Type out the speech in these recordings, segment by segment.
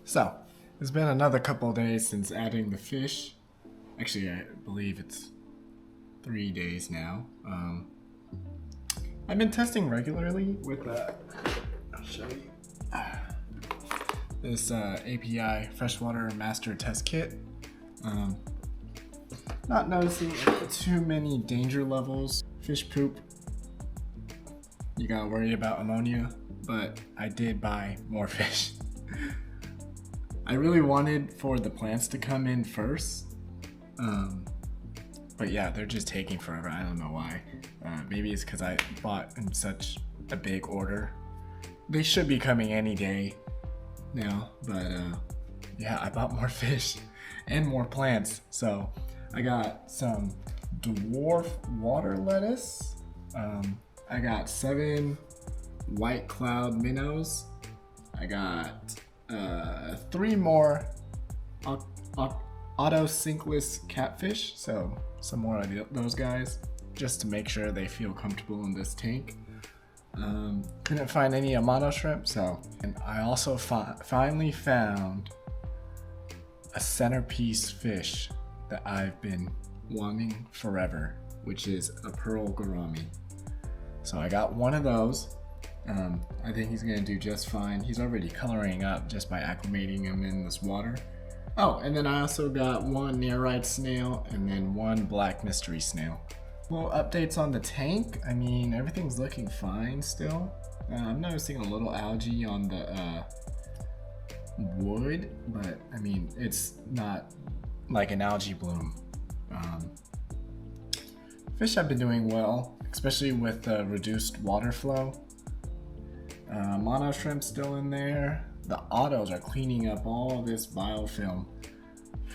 So, it's been another couple of days since adding the fish. Actually, I believe it's 3 days now. I've been testing regularly with I'll show you. This API Freshwater Master Test Kit. Not noticing too many danger levels. Fish poop, you gotta worry about ammonia, but I did buy more fish. I really wanted for the plants to come in first, but yeah, they're just taking forever. I don't know why. Maybe it's because I bought in such a big order. They should be coming any day now, but yeah, I bought more fish and more plants. So I got some dwarf water lettuce. I got 7 white cloud minnows. I got 3 more otocinclus catfish, so some more of those guys, just to make sure they feel comfortable in this tank. Couldn't find any Amano shrimp, and I also finally found a centerpiece fish that I've been wanting forever, which is a pearl gourami. So I got one of those. I think he's gonna do just fine. He's already coloring up just by acclimating him in this water. Oh, and then I also got 1 Nerite snail and then 1 black mystery snail. Well, updates on the tank. I mean, everything's looking fine still. I'm noticing a little algae on the wood, but I mean, it's not like an algae bloom. Fish have been doing well, especially with the reduced water flow. Mono shrimp still in there. The autos are cleaning up all this biofilm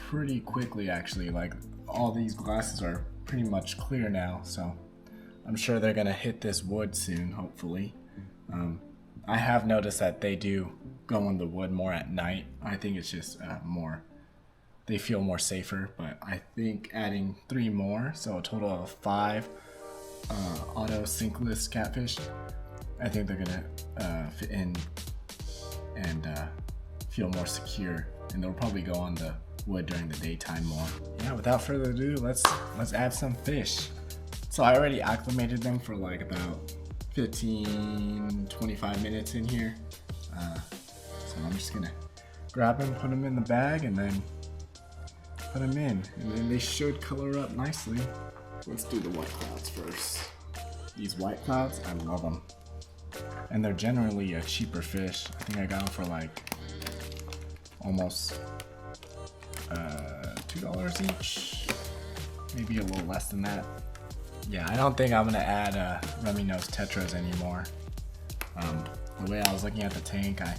pretty quickly, actually. Like, all these glasses are pretty much clear now, so I'm sure they're gonna hit this wood soon, hopefully. I have noticed that they do go in the wood more at night. I think it's just they feel more safer, but I think adding 3 more, so a total of 5 otocinclus catfish, I think they're gonna fit in and feel more secure, and they'll probably go on the wood during the daytime more. Yeah, without further ado, let's add some fish. So I already acclimated them for like about 15-25 minutes in here. So I'm just gonna grab them, put them in the bag, and then put them in, and then they should color up nicely. Let's do the white clouds first. These white clouds, I love them. And they're generally a cheaper fish. I think I got them for like almost $2 each. Maybe a little less than that. Yeah, I don't think I'm gonna add rummy nose tetras anymore. The way I was looking at the tank, I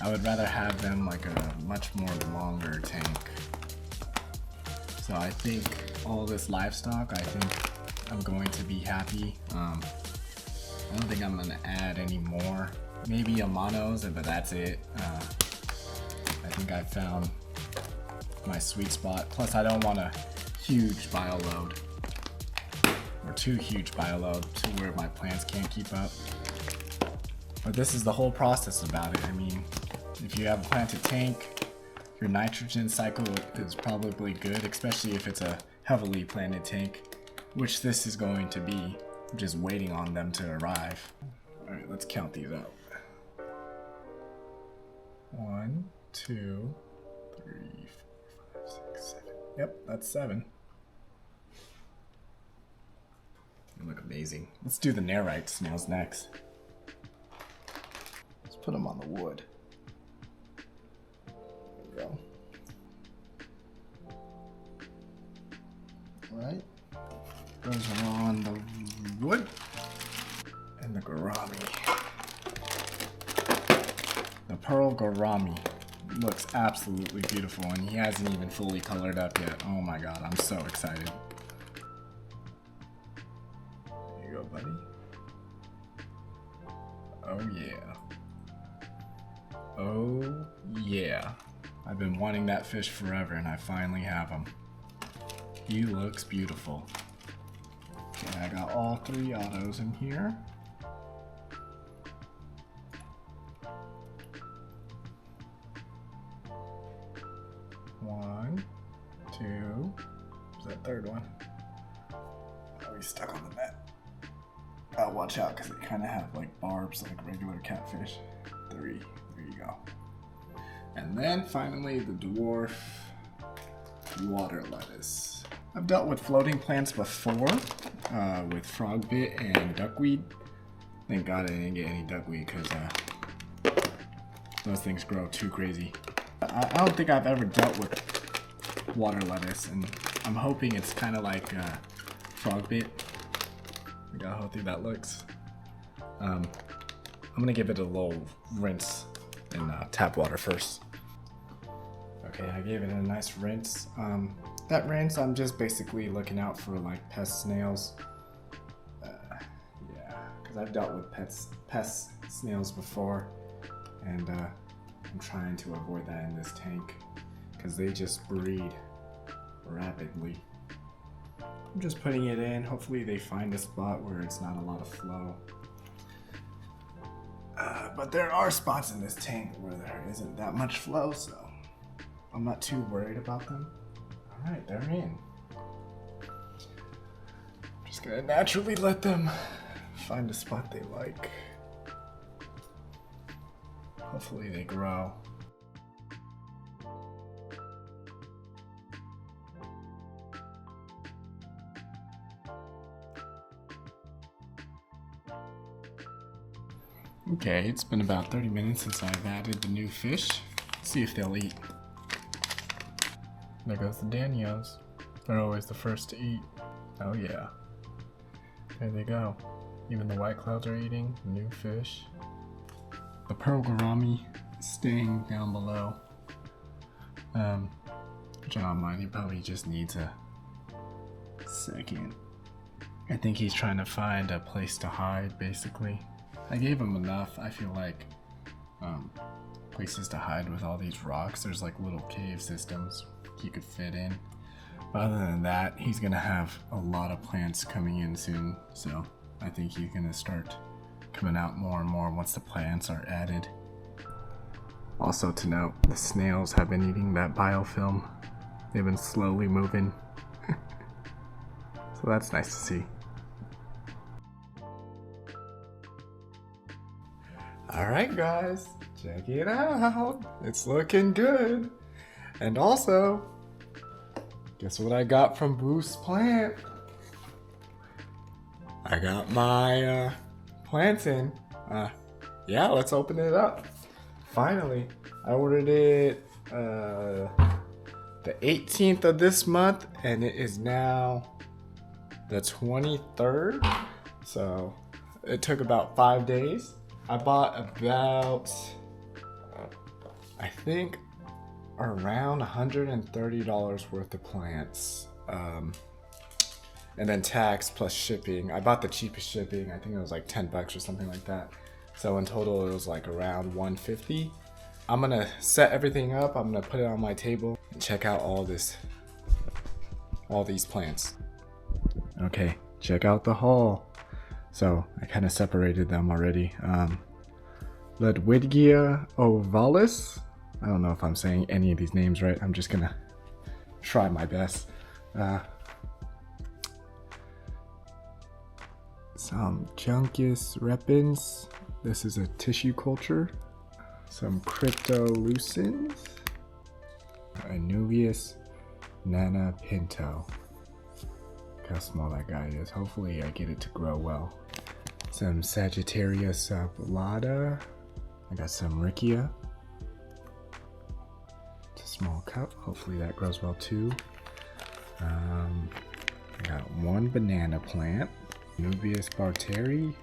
would rather have them like a much more longer tank. So I think all this livestock, I think I'm going to be happy. I don't think I'm gonna add any more. Maybe Amanos, but that's it. I think I found my sweet spot. Plus, I don't want a huge bio load, or too huge bio load to where my plants can't keep up. But this is the whole process about it. I mean, if you have a planted tank, your nitrogen cycle is probably good, especially if it's a heavily planted tank, which this is going to be. I'm just waiting on them to arrive. All right, let's count these out. 1, 2, 3, 4, 5, 6, 7. Yep, that's 7. They look amazing. Let's do the Nerite snails next. Let's put them on the wood. There we go. All right. Those are on the wood. And the gourami. The pearl gourami looks absolutely beautiful, and he hasn't even fully colored up yet. Oh my god, I'm so excited. There you go, buddy. Oh yeah. Oh yeah. I've been wanting that fish forever, and I finally have him. He looks beautiful. Okay, I got all 3 autos in here. 1, 2. Where's that third one? Oh, he's stuck on the net. Oh, watch out, because they kind of have like barbs like regular catfish. 3. There you go. And then finally the dwarf water lettuce. I've dealt with floating plants before with frog bit and duckweed. Thank God I didn't get any duckweed because those things grow too crazy. I don't think I've ever dealt with water lettuce, and I'm hoping it's kind of like frog bit. Look how healthy that looks. I'm gonna give it a little rinse in tap water first. Okay, I gave it a nice rinse. That rinse, I'm just basically looking out for like pest snails. Yeah, because I've dealt with pest snails before, and I'm trying to avoid that in this tank because they just breed rapidly. I'm just putting it in. Hopefully they find a spot where it's not a lot of flow. But there are spots in this tank where there isn't that much flow, so I'm not too worried about them. Alright, they're in. I'm just gonna naturally let them find a spot they like. Hopefully they grow. Okay, it's been about 30 minutes since I've added the new fish. Let's see if they'll eat. There goes the danios. They're always the first to eat. Oh yeah. There they go. Even the white clouds are eating new fish. The pearl gourami is staying down below. Which I don't mind, he probably just needs a second. I think he's trying to find a place to hide, basically. I gave him enough. I feel like places to hide with all these rocks. There's like little cave systems he could fit in. But other than that, he's gonna have a lot of plants coming in soon. So I think he's gonna start coming out more and more once the plants are added. Also to note, the snails have been eating that biofilm. They've been slowly moving. So that's nice to see. Alright guys, check it out. It's looking good. And also, guess what I got from Buce Plant? I got my plants in. Yeah, let's open it up. Finally, I ordered it the 18th of this month, and it is now the 23rd. So it took about 5 days. I bought about, I think, around $130 worth of plants. And then tax plus shipping. I bought the cheapest shipping. I think it was like 10 bucks or something like that. So in total, it was like around $150. I'm gonna set everything up. I'm gonna put it on my table and check out all these plants. Okay, check out the haul. So I kind of separated them already. Ludwigia ovalis. I don't know if I'm saying any of these names right. I'm just gonna try my best. Some Juncus repens. This is a tissue culture. Some Cryptolucens. Anubias Nana Pinto. Look how small that guy is. Hopefully I get it to grow well. Some Sagittarius subulata. I got some Riccia. It's a small cup. Hopefully that grows well too. I got one banana plant. Anubias barteri.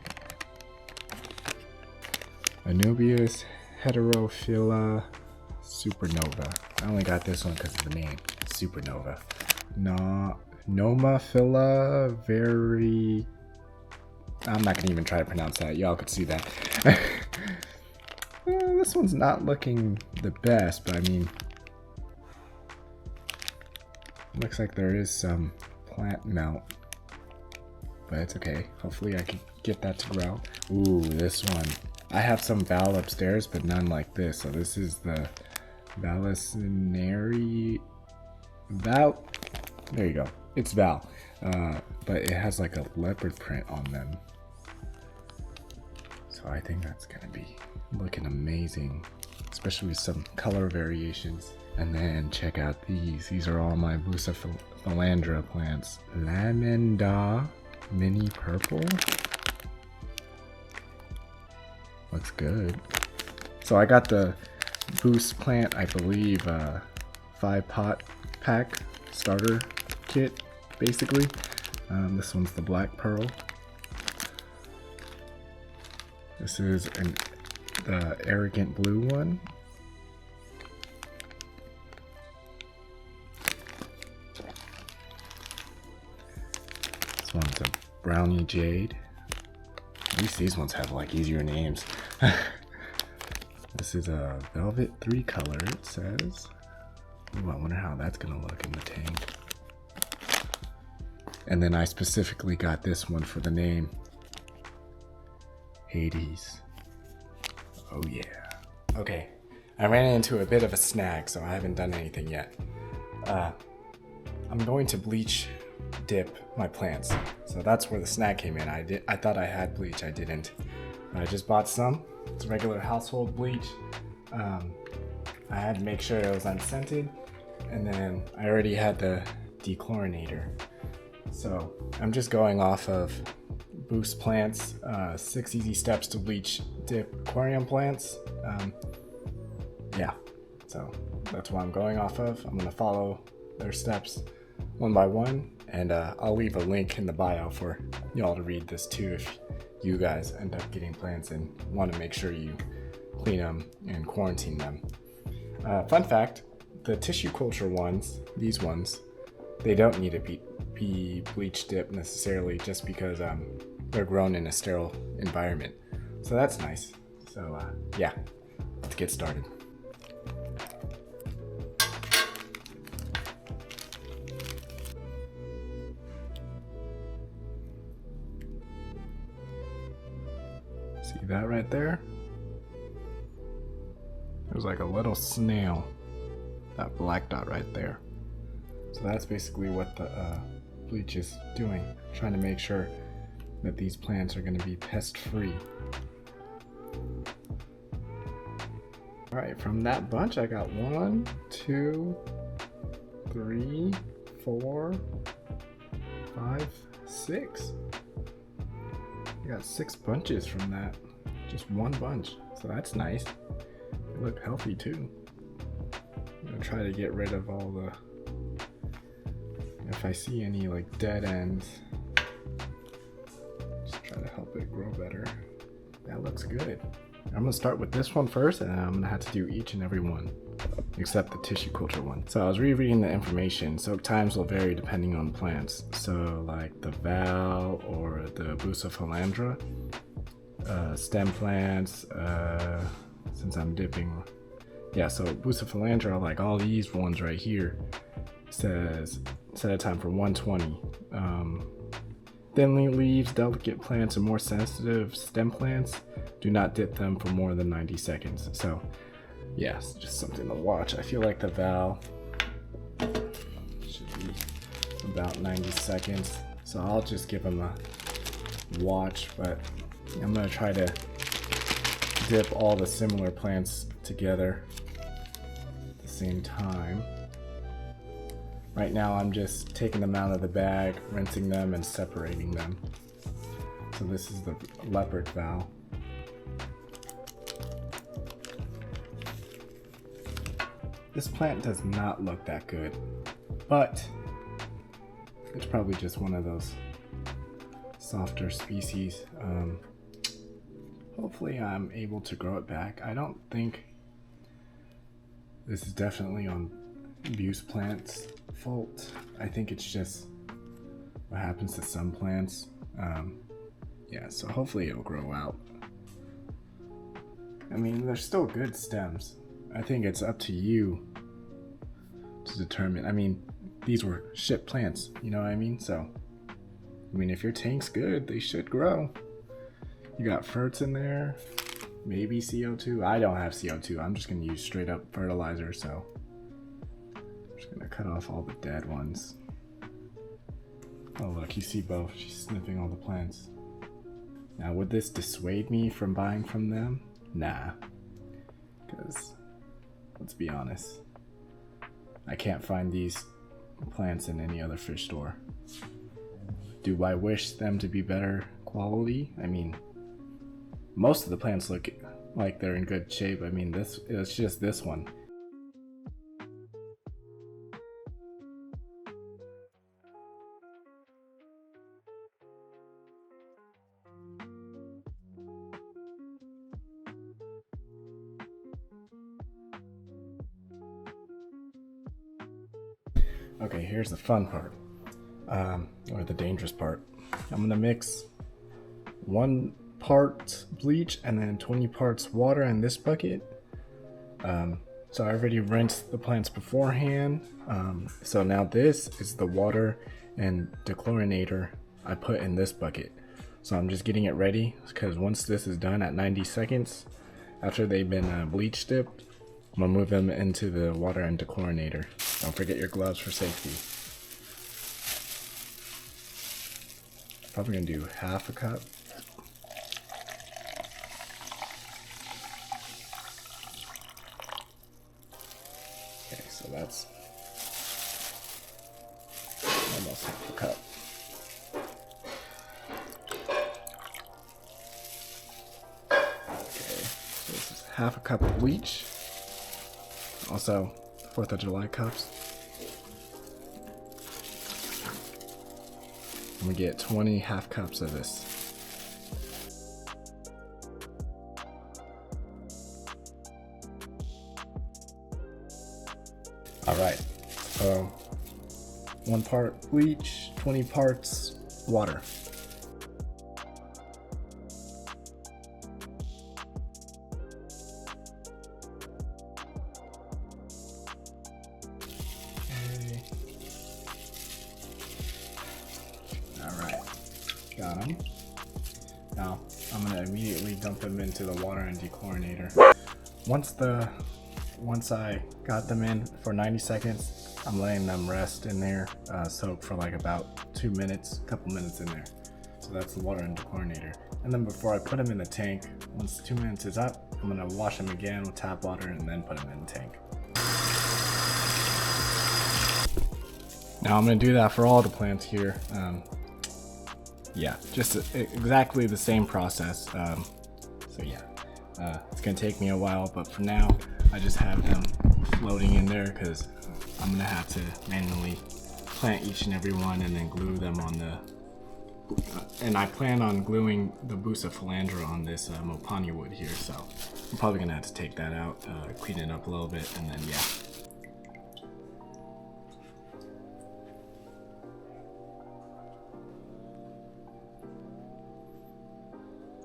Anubias heterophylla supernova. I only got this one because of the name. Supernova. Nomaphila Variegatus. I'm not gonna even try to pronounce that. Y'all could see that. This one's not looking the best, but I mean, looks like there is some plant melt, but it's okay. Hopefully I can get that to grow. Ooh, this one. I have some val upstairs, but none like this. So this is the Vallisneria Val. There you go. It's Val. But it has like a leopard print on them. So I think that's gonna be looking amazing, especially with some color variations. And then check out these. These are all my Buce plants. Lamenda mini purple. Looks good. So I got the Buce plant, I believe, 5-pot pack starter kit, basically. This one's the black pearl. This is the arrogant blue one. This one's a brownie jade. At least these ones have like easier names. This is a velvet 3 color, it says. Ooh, I wonder how that's gonna look in the tank. And then I specifically got this one for the name. Hades. Oh yeah. Okay, I ran into a bit of a snag, so I haven't done anything yet. I'm going to bleach dip my plants. So that's where the snag came in. I thought I had bleach, I didn't. But I just bought some. It's regular household bleach. I had to make sure it was unscented, and then I already had the dechlorinator. So I'm just going off of Buce plants, 6 easy steps to bleach dip aquarium plants. Yeah, so that's what I'm going off of. I'm gonna follow their steps one by one, and I'll leave a link in the bio for y'all to read this too if you guys end up getting plants and want to make sure you clean them and quarantine them. Fun fact, the tissue culture ones, these ones, they don't need to be bleach dip necessarily, just because they're grown in a sterile environment. So that's nice. So yeah, let's get started. See that right there? There's like a little snail, that black dot right there. So that's basically what the bleach is doing, trying to make sure that these plants are going to be pest free. Alright, from that bunch I got 1, 2, 3, 4, 5, 6. I got 6 bunches from that, just one bunch, so that's nice. They look healthy too. I'm gonna try to get rid of all the, if I see any like dead ends, just try to help it grow better. That looks good. I'm gonna start with this one first, and then I'm gonna have to do each and every one except the tissue culture one. So I was rereading the information. Soak times will vary depending on plants. So like the Val or the Buce stem plants, since I'm dipping. Yeah, so Buce like all these ones right here, says set a time for 120. Thinly leaves, delicate plants, and more sensitive stem plants, do not dip them for more than 90 seconds. So yeah, it's just something to watch. I feel like the Val should be about 90 seconds. So I'll just give them a watch, but I'm gonna try to dip all the similar plants together at the same time. Right now I'm just taking them out of the bag, rinsing them, and separating them. So this is the leopard Val. This plant does not look that good, but it's probably just one of those softer species. Hopefully I'm able to grow it back. I don't think this is definitely on Buce plants' fault. I think it's just what happens to some plants. Yeah, so hopefully it'll grow out. I mean, they're still good stems. I think it's up to you to determine. I mean, these were ship plants, you know what I mean? So, I mean, if your tank's good, they should grow. You got ferts in there, maybe CO2. I don't have CO2. I'm just gonna use straight up fertilizer, so Just gonna cut off all the dead ones. Oh look, you see both. She's sniffing all the plants. Now would this dissuade me from buying from them? Nah. Because, let's be honest, I can't find these plants in any other fish store. Do I wish them to be better quality? I mean, most of the plants look like they're in good shape. I mean, it's just this one. Okay, here's the fun part, or the dangerous part. I'm gonna mix 1 part bleach and then 20 parts water in this bucket. So I already rinsed the plants beforehand. So now this is the water and dechlorinator I put in this bucket. So I'm just getting it ready because once this is done at 90 seconds, after they've been bleach dipped, I'm gonna move them into the water and dechlorinator. Don't forget your gloves for safety. Probably gonna do half a cup. Okay, so that's almost half a cup. Okay, so this is half a cup of bleach. Also, 4th of July cups. And we get 20 half cups of this. Alright, so 1 part bleach, 20 parts water. Alright, got them. Now, I'm going to immediately dump them into the water and dechlorinator. Once I got them in for 90 seconds, I'm letting them rest in there, soak for like about 2 minutes, a couple minutes in there. So that's the water and dechlorinator. And then before I put them in the tank, once 2 minutes is up, I'm going to wash them again with tap water and then put them in the tank. Now I'm going to do that for all the plants here. Yeah, just exactly the same process. So yeah, it's going to take me a while, but for now I just have them floating in there because I'm going to have to manually plant each and every one and then glue them on the... and I plan on gluing the Buce philandra on this mopani wood here, so I'm probably going to have to take that out, clean it up a little bit, and then yeah.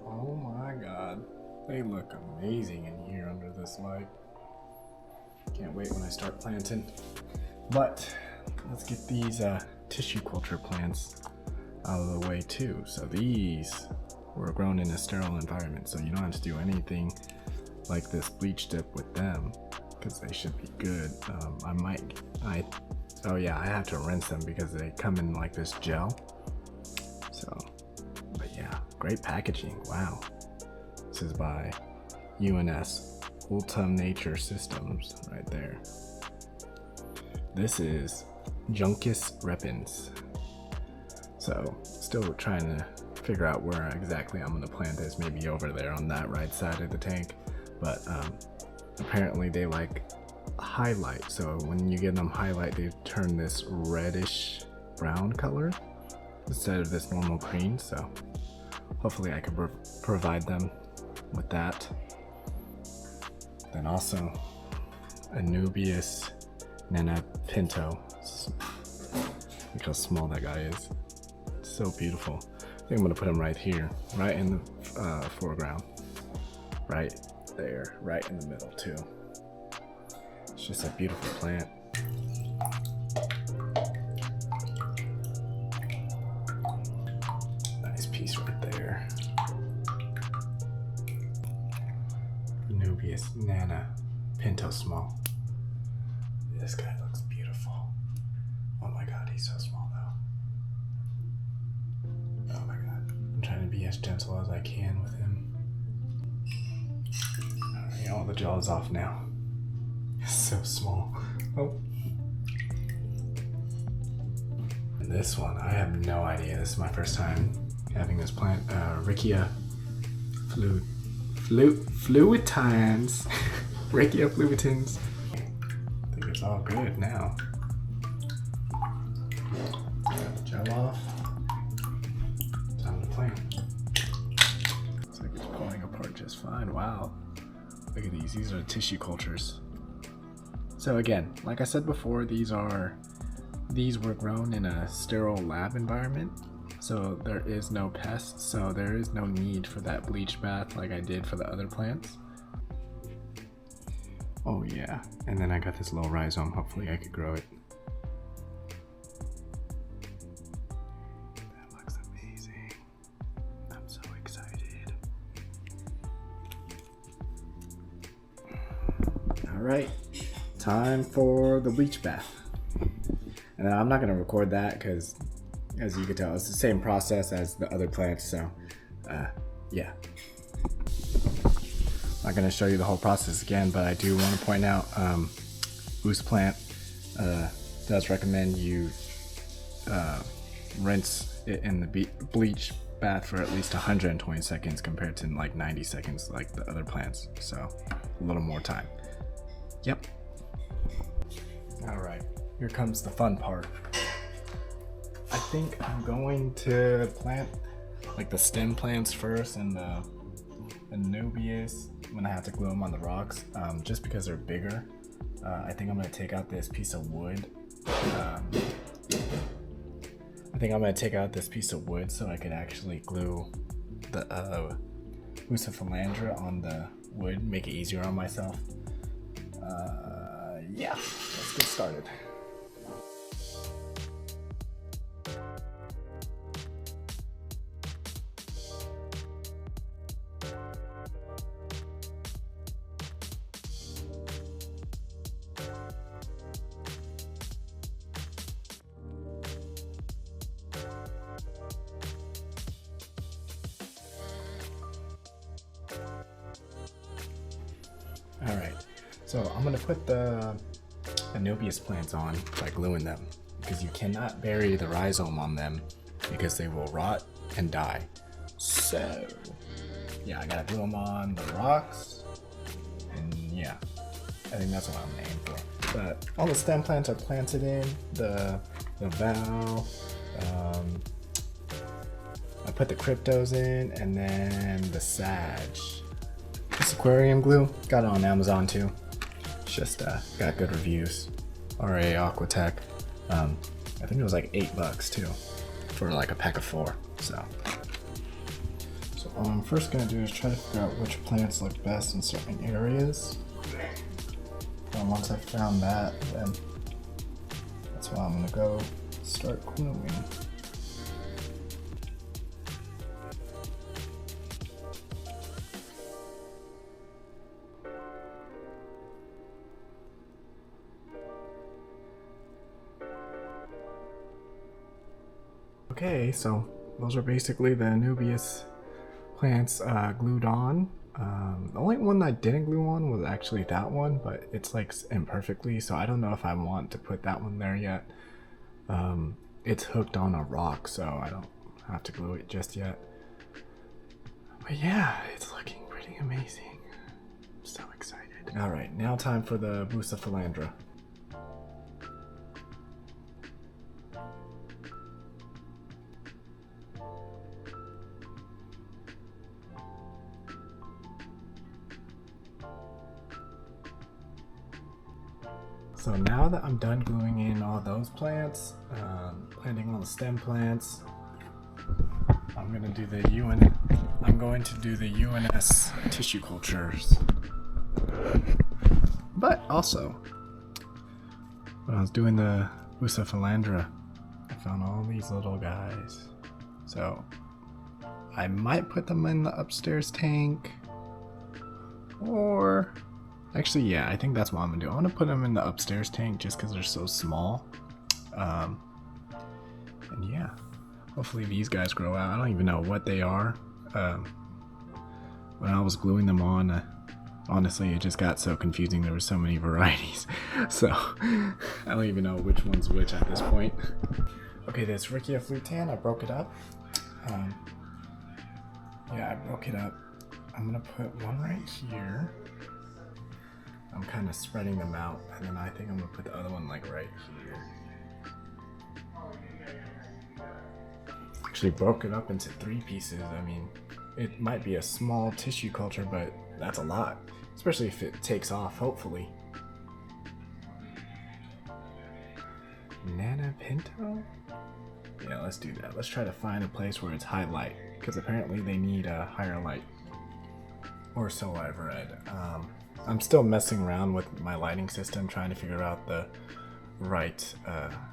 Oh my god, they look amazing in here under this light. Can't wait when I start planting. But let's get these tissue culture plants out of the way too. So these were grown in a sterile environment, so you don't have to do anything like this bleach dip with them because they should be good. Oh yeah, I have to rinse them because they come in like this gel. So, but yeah, great packaging. Wow. This is by UNS Ultima Nature Systems right there. This is Juncus repens. So still trying to figure out where exactly I'm gonna plant this, maybe over there on that right side of the tank. But apparently they like highlight, so when you give them highlight they turn this reddish brown color instead of this normal green. So hopefully I can provide them with that. Then also Anubias Nanapinto. Look how small that guy is. It's so beautiful. I think I'm gonna put him right here, right in the foreground. Right there, right in the middle too. It's just a beautiful plant. Nice piece right there. Anubias Nana Pinto Small. This guy looks beautiful. beautiful. Oh my god, he's so small though. Oh my god. I'm trying to be as gentle as I can with him. Alright, all the jaw's off now. It's so small. Oh. And this one, I have no idea. This is my first time having this plant. Riccia fluitans. Riccia fluitans. I think it's all good now. Got the gel off. Time to plant. Looks like it's pulling apart just fine. Wow. Look at these. These are tissue cultures. So again, like I said before, these were grown in a sterile lab environment. So there is no pests, so there is no need for that bleach bath like I did for the other plants. Oh yeah, and then I got this little rhizome. Hopefully I could grow it. That looks amazing. I'm so excited. All right, time for the bleach bath. And I'm not gonna record that because, as you can tell, it's the same process as the other plants, so yeah. I'm not going to show you the whole process again, but I do want to point out Buce plant does recommend you rinse it in the bleach bath for at least 120 seconds compared to like 90 seconds like the other plants, so a little more time. Yep. Alright, here comes the fun part. I think I'm going to plant like the stem plants first and the Nubius when I have to glue them on the rocks, just because they're bigger. I think I'm going to take out this piece of wood. So I could actually glue the Buce Philandra on the wood, make it easier on myself. Yeah, let's get started. Alright, so I'm going to put the Nubius plants on by gluing them, because you cannot bury the rhizome on them because they will rot and die. So, yeah, I gotta glue them on the rocks, and yeah, I think that's what I'm aiming for. But all the stem plants are planted in, the Val, I put the cryptos in, and then the Sag. This aquarium glue, got it on Amazon too. It's just got good reviews. RA Aquatech. I think it was like $8 too, for like a pack of 4. So all I'm first gonna do is try to figure out which plants look best in certain areas. And once I've found that, then that's why I'm gonna go start gluing. Okay, so those are basically the Nubius plants glued on. The only one that I didn't glue on was actually that one, but it's like imperfectly, so I don't know if I want to put that one there yet. It's hooked on a rock, so I don't have to glue it just yet. But yeah, it's looking pretty amazing. I'm so excited. Alright, now time for the Buce Philandra. So now that I'm done gluing in all those plants, planting all the stem plants, I'm going to do the UNS tissue cultures. But also, when I was doing the Buce Philandra, I found all these little guys. So I might put them in the upstairs tank, or Actually, yeah, I think that's what I'm gonna do. I'm gonna put them in the upstairs tank just because they're so small. And yeah, hopefully these guys grow out. I don't even know what they are. When I was gluing them on, honestly, it just got so confusing. There were so many varieties. So I don't even know which one's which at this point. Okay, this Riccia flutan, I broke it up. Yeah, I broke it up. I'm gonna put one right here. I'm kind of spreading them out, and then I think I'm gonna put the other one like right here. Actually broke it up into 3 pieces. I mean, it might be a small tissue culture, but that's a lot, especially if it takes off, hopefully. Nana Pinto? Yeah, let's do that. Let's try to find a place where it's high light, because apparently they need a higher light. Or so I've read. I'm still messing around with my lighting system, trying to figure out the right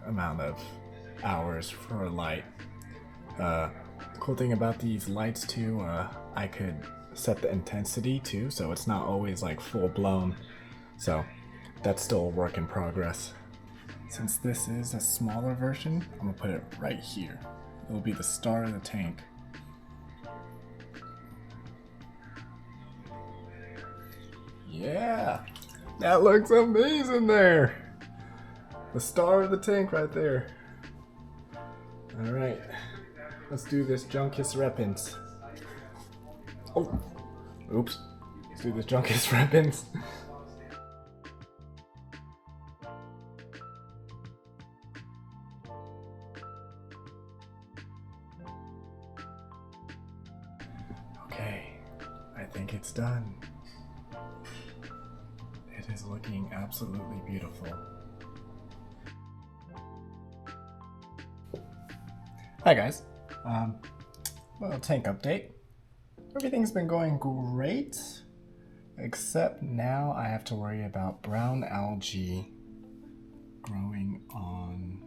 amount of hours for light. The cool thing about these lights too, I could set the intensity too, so it's not always like full blown. So that's still a work in progress. Since this is a smaller version, I'm gonna put it right here. It'll be the star of the tank. Yeah, that looks amazing there. The star of the tank right there. All right, let's do this Juncus repens. Oh, oops. Let's do this Juncus repens. Okay, I think it's done. It is looking absolutely beautiful. Hi guys, well, tank update. Everything's been going great, except now I have to worry about brown algae growing on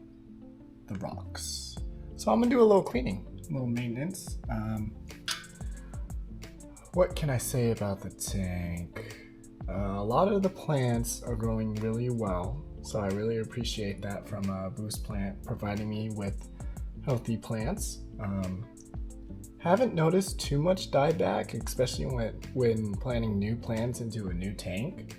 the rocks. So I'm gonna do a little cleaning, a little maintenance. What can I say about the tank? A lot of the plants are growing really well, so I really appreciate that from Buce plant providing me with healthy plants. Haven't noticed too much dieback, especially when planting new plants into a new tank.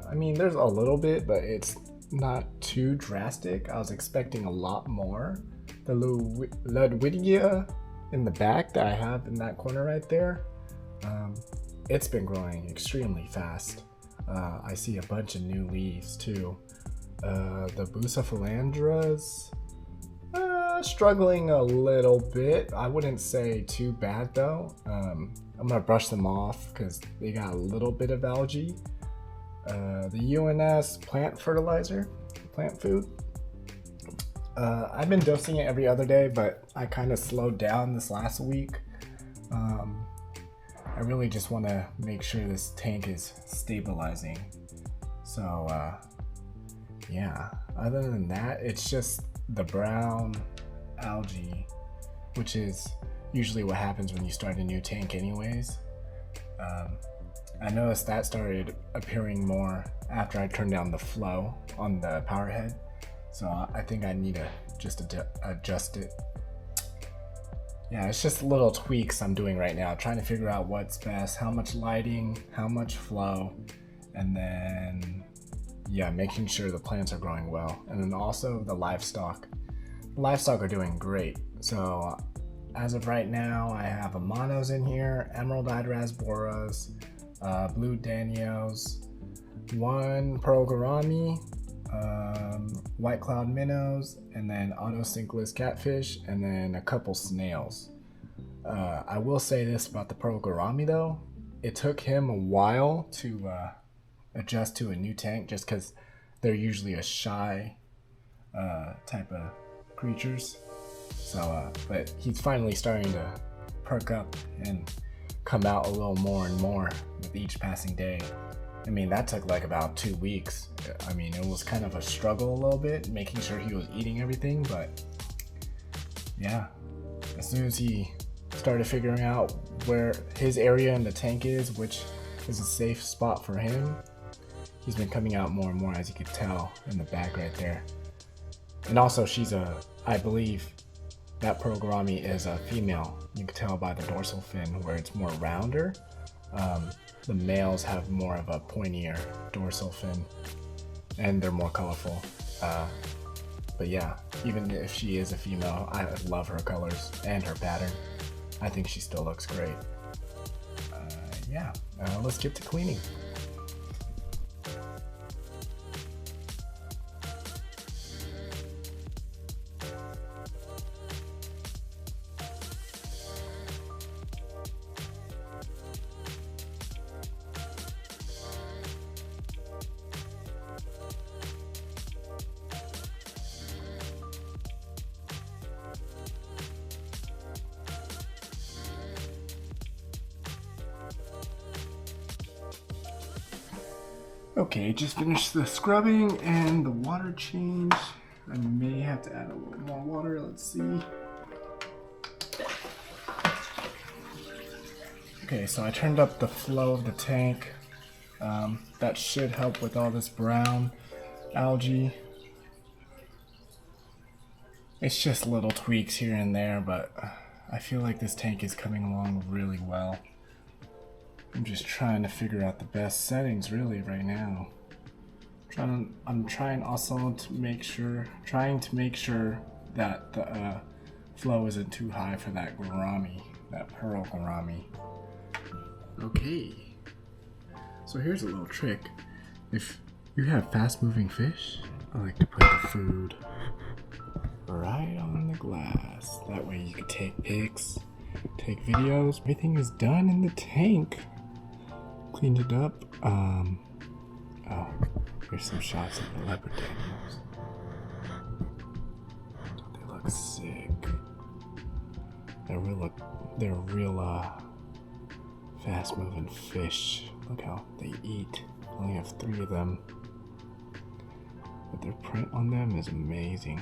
I mean, there's a little bit, but it's not too drastic. I was expecting a lot more. The Ludwigia in the back that I have in that corner right there, it's been growing extremely fast. I see a bunch of new leaves too. The Buce philandras, struggling a little bit. I wouldn't say too bad though. I'm gonna brush them off because they got a little bit of algae. The UNS plant fertilizer, plant food. I've been dosing it every other day, but I kind of slowed down this last week. I really just want to make sure this tank is stabilizing. So yeah, other than that, it's just the brown algae, which is usually what happens when you start a new tank anyways. I noticed that started appearing more after I turned down the flow on the power head. So I think I need to just adjust it. Yeah, it's just little tweaks I'm doing right now, trying to figure out what's best, how much lighting, how much flow, and then, yeah, making sure the plants are growing well. And then also the livestock. The livestock are doing great. So as of right now, I have Amanos in here, emerald-eyed rasboras, blue danios, 1 pearl gourami, white cloud minnows, and then otocinclus catfish, and then a couple snails. I will say this about the pearl gourami though, it took him a while to adjust to a new tank just because they're usually a shy type of creatures. So but he's finally starting to perk up and come out a little more and more with each passing day. I mean, that took like about 2 weeks. I mean, it was kind of a struggle a little bit, making sure he was eating everything, but yeah, as soon as he started figuring out where his area in the tank is, which is a safe spot for him, He's been coming out more and more, as you can tell in the back right there. And also I believe that pearl gourami is a female. You can tell by the dorsal fin where it's more rounder. The males have more of a pointier dorsal fin and they're more colorful. But yeah, even if she is a female, I love her colors and her pattern. I think she still looks great. Yeah, let's get to cleaning. Okay, just finished the scrubbing and the water change. I may have to add a little more water, let's see. Okay, so I turned up the flow of the tank. That should help with all this brown algae. It's just little tweaks here and there, but I feel like this tank is coming along really well. I'm just trying to figure out the best settings really right now. I'm trying also to make sure that the flow isn't too high for that gourami, that pearl gourami. Okay, so here's a little trick. If you have fast moving fish, I like to put the food right on the glass. That way you can take pics, take videos. Everything is done in the tank. Cleaned it up. Oh, here's some shots of the leopard danios. They look sick. They're real fast-moving fish. Look how they eat. I only have 3 of them, but their print on them is amazing.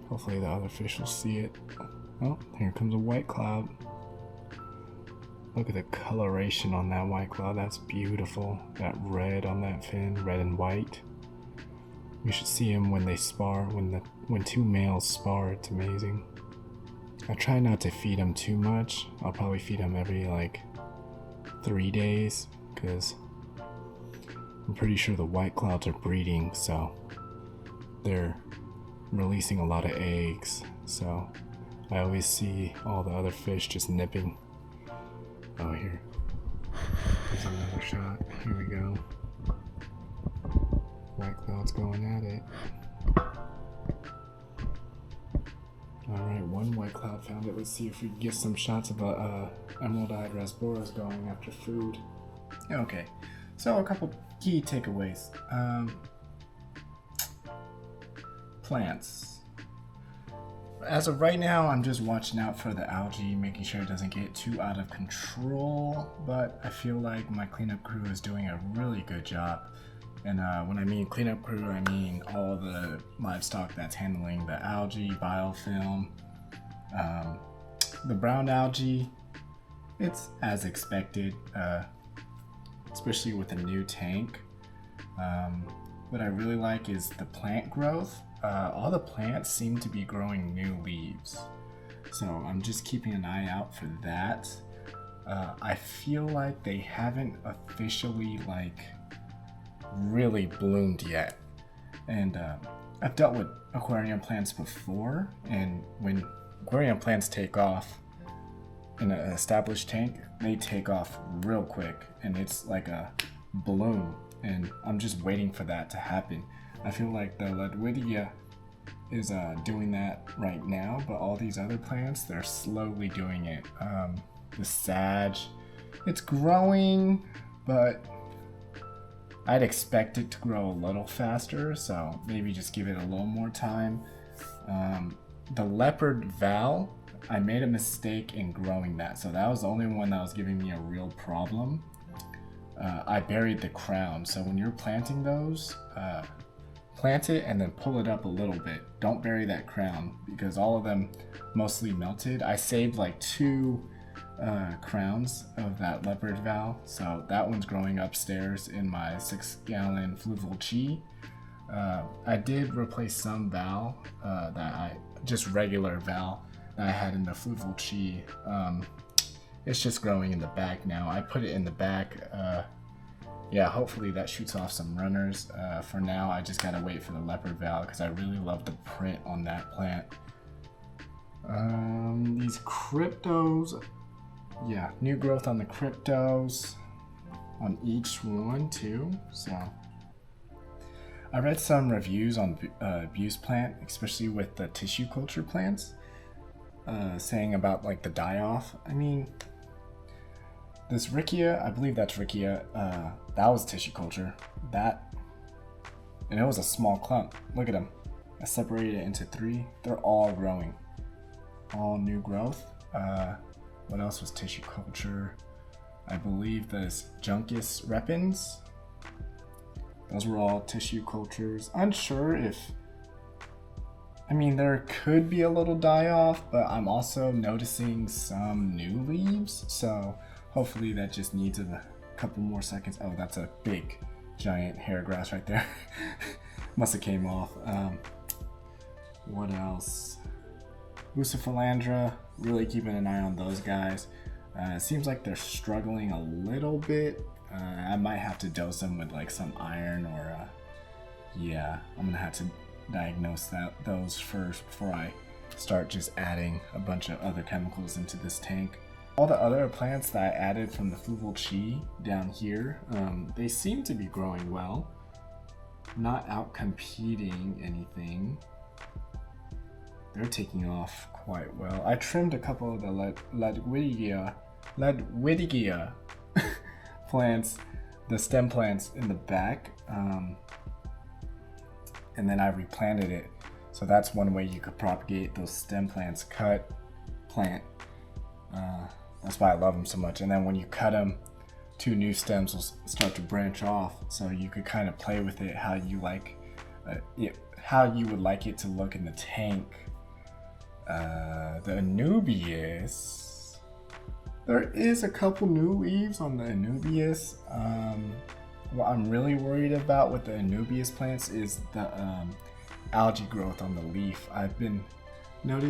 Hopefully the other fish will see it. Oh, here comes a white cloud. Look at the coloration on that white cloud. That's beautiful. That red on that fin, red and white. You should see them when they spar. When 2 males spar, it's amazing. I try not to feed them too much. I'll probably feed them every like 3 days, because I'm pretty sure the white clouds are breeding, so they're releasing a lot of eggs. So I always see all the other fish just nipping. Oh, here. There's another shot. Here we go. White cloud's going at it. Alright, 1 white cloud found it. Let's see if we can get some shots of emerald-eyed rasboras going after food. Okay, so a couple key takeaways. Plants. As of right now, I'm just watching out for the algae, making sure it doesn't get too out of control, but I feel like my cleanup crew is doing a really good job. And when I mean cleanup crew, I mean all the livestock that's handling the algae, biofilm, the brown algae. It's as expected, especially with a new tank. What I really like is the plant growth. All the plants seem to be growing new leaves, so I'm just keeping an eye out for that. I feel like they haven't officially really bloomed yet, and I've dealt with aquarium plants before, and when aquarium plants take off in an established tank, they take off real quick, and it's like a balloon, and I'm just waiting for that to happen. I feel like the Ludwigia is doing that right now, but all these other plants, they're slowly doing it. The sage, it's growing, but I'd expect it to grow a little faster, so maybe just give it a little more time. The leopard val, I made a mistake in growing that, so that was the only one that was giving me a real problem. I buried the crown, so when you're planting those, plant it and then pull it up a little bit. Don't bury that crown, because all of them mostly melted. I saved like 2 crowns of that leopard val. So that one's growing upstairs in my 6-gallon fluval chi. I did replace some val just regular val that I had in the fluval chi. It's just growing in the back now. I put it in the back. Yeah, hopefully that shoots off some runners. For now, I just gotta wait for the leopard val because I really love the print on that plant. These cryptos, yeah, new growth on the cryptos on each one too. So I read some reviews on Buce plant, especially with the tissue culture plants, saying about like the die-off. I mean, this Riccia, I believe that's Riccia, that was tissue culture. And it was a small clump. Look at them. I separated it into 3. They're all growing. All new growth. What else was tissue culture? I believe this Juncus repens. Those were all tissue cultures. Unsure if, I mean, there could be a little die-off, but I'm also noticing some new leaves. So hopefully that just needs a couple more seconds. Oh, that's a big, giant hair grass right there. Must have came off. What else? Buce, really keeping an eye on those guys. It seems like they're struggling a little bit. I might have to dose them with like some iron or yeah, I'm gonna have to diagnose those first before I start just adding a bunch of other chemicals into this tank. All the other plants that I added from the fluval chi down here, they seem to be growing well, not out competing anything. They're taking off quite well. I trimmed a couple of the Ledwidgia plants, the stem plants in the back, and then I replanted it. So that's one way you could propagate those stem plants. Cut, plant. That's why I love them so much. And then when you cut them, 2 new stems will start to branch off. So you could kind of play with it how you like how you would like it to look in the tank. The Anubias, there is a couple new leaves on the Anubias. What I'm really worried about with the Anubias plants is the algae growth on the leaf. I've been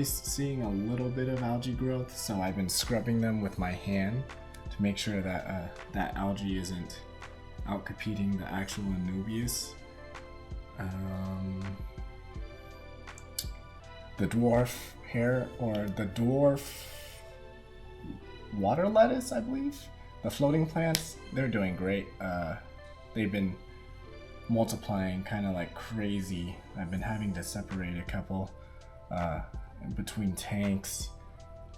seeing a little bit of algae growth, so I've been scrubbing them with my hand to make sure that that algae isn't out competing the actual Anubias. The dwarf hair, or the dwarf water lettuce, I believe. The floating plants, they're doing great. They've been multiplying kind of like crazy. I've been having to separate a couple in between tanks.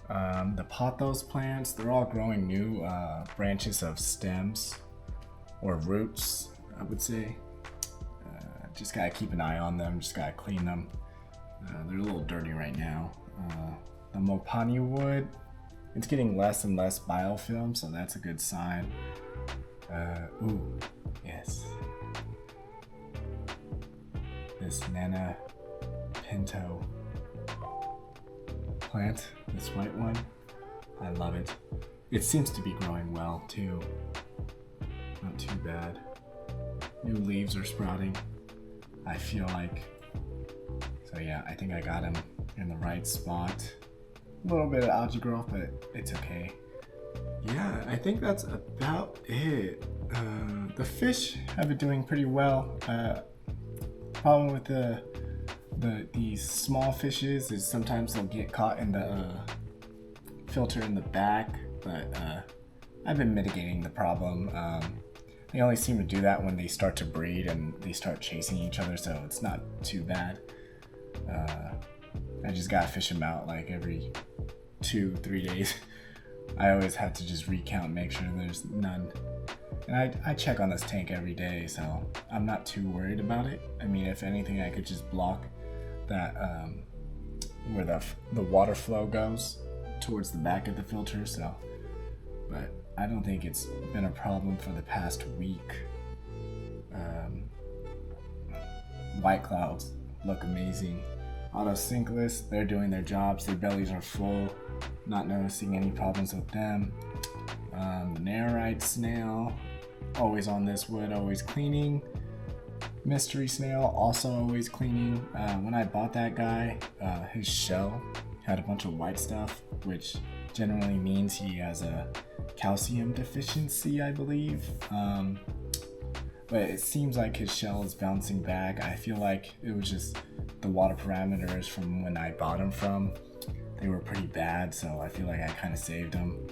The pothos plants, they're all growing new branches of stems or roots, I would say. Just gotta keep an eye on them, just gotta clean them. They're a little dirty right now. The Mopani wood, it's getting less and less biofilm, so that's a good sign. Ooh, yes. This Nana Pinto plant, this white one, I love it. It seems to be growing well too. Not too bad. New leaves are sprouting, I feel like. So yeah, I think I got him in the right spot. A little bit of algae growth, but it's okay. Yeah, I think that's about it. The fish have been doing pretty well. Problem with these small fishes is sometimes they'll get caught in the filter in the back, but I've been mitigating the problem. They only seem to do that when they start to breed and they start chasing each other, so it's not too bad. I just gotta fish them out like every 2-3 days. I always have to just recount, make sure there's none. And I check on this tank every day, so I'm not too worried about it. I mean, if anything, I could just block that where the water flow goes towards the back of the filter. So, but I don't think it's been a problem for the past week. White clouds look amazing. Otocinclus, they're doing their jobs. Their bellies are full. Not noticing any problems with them. Nerite snail, always on this wood, always cleaning. Mystery snail, also always cleaning. When I bought that guy, his shell had a bunch of white stuff, which generally means he has a calcium deficiency, I believe. But it seems like his shell is bouncing back. I feel like it was just the water parameters from when I bought him from. They were pretty bad, so I feel like I kind of saved them.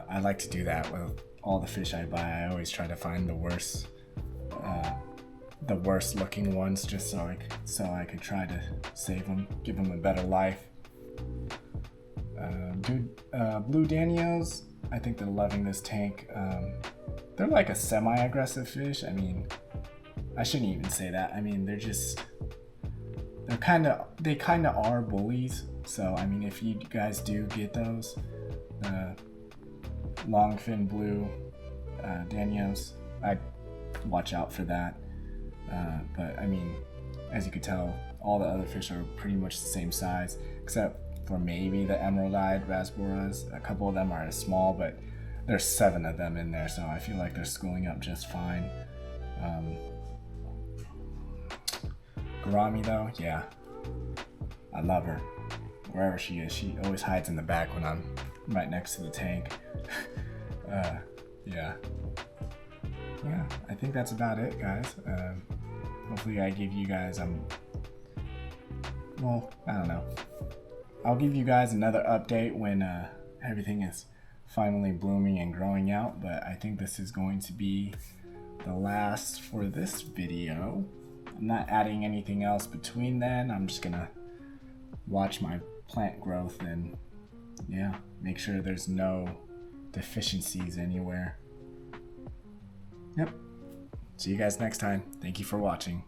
I like to do that with all the fish I buy. I always try to find the worst looking ones, just so I could try to save them, give them a better life. Blue danios, I think they're loving this tank. They're like a semi-aggressive fish. I mean, I shouldn't even say that. I mean, they kind of are bullies. So I mean, if you guys do get those longfin blue danios, I'd watch out for that. But I mean, as you can tell, all the other fish are pretty much the same size, except for maybe the emerald-eyed rasboras. A couple of them are small, but there's 7 of them in there, so I feel like they're schooling up just fine. Gourami though, yeah, I love her. Wherever she is, she always hides in the back when I'm right next to the tank. Yeah, I think that's about it, guys. Hopefully I give you guys, well, I don't know. I'll give you guys another update when everything is finally blooming and growing out, but I think this is going to be the last for this video. I'm not adding anything else between then. I'm just gonna watch my plant growth and yeah, make sure there's no deficiencies anywhere. Yep. See you guys next time. Thank you for watching.